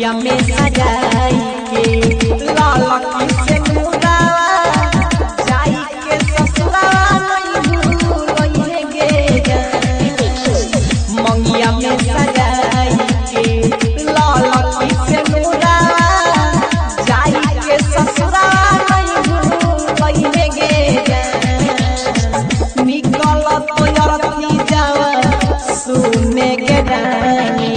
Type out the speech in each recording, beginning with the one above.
मंगिया में सजाई के लाल की से मुरावा जाई के ससुराल नहीं भूलइहे गे मंगिया में सजाई के लाल की से मुरावा जाई के ससुराल नहीं भूलइहे गे निकल तो यरती जावा सुने के रानी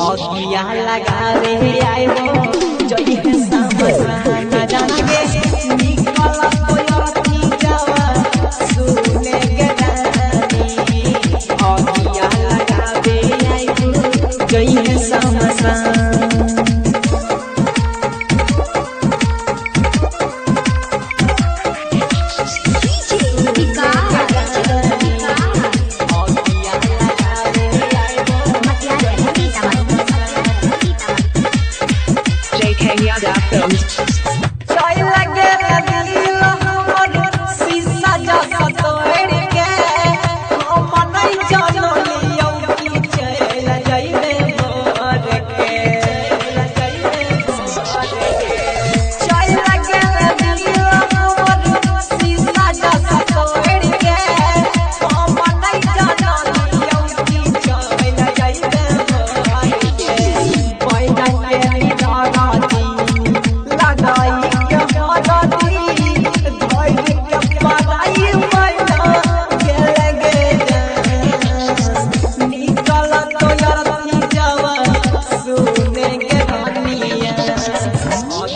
अगिया लगावे आइबो जई है समसान जाने निकल तो यरती जावा सुने के रानी अगिया लगावे आइबो जई है समसान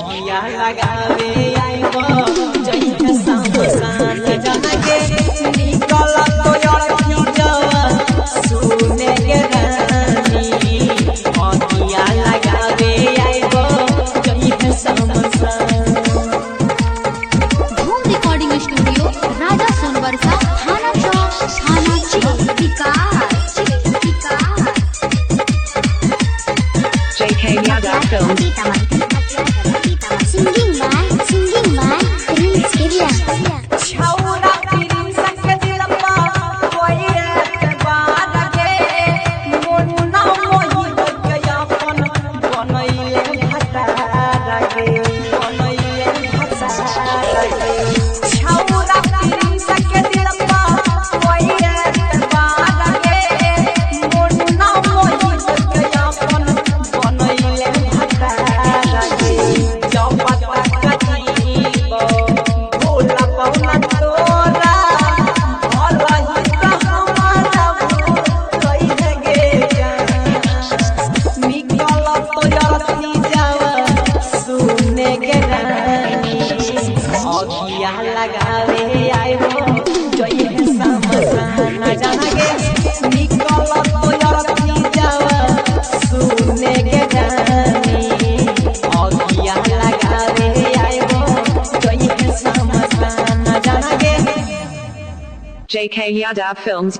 लगावे आइबो जई है समसान जाने निकल तो यरती जावा सुने के रानी अगिया लगावे आइबो जई है समसान। धूम रिकॉर्डिंग स्टूडियो राजा सोनबरसा थाना चौक थाना विकास JK Yada Films Singing by Prince Kevia छौरा प्रिंस के दिलवा कोई एतबार के मोना मोहि के अपन बनैले भतार के छौरा प्रिंस के दिलवा कोई एतबार के मोना मोहि के अपन बनैले भतार के जब पता कजीबो भोला पौना तोरा भलही त हमारा कहि गे निकल तो यरती जावा सुने के रानी अगिया लगावे आइबो जई है समसान जाने निकल तो यरती जावा सुने के रानी अगिया लगावे आइबो जई है समसान जाने JK Yada Films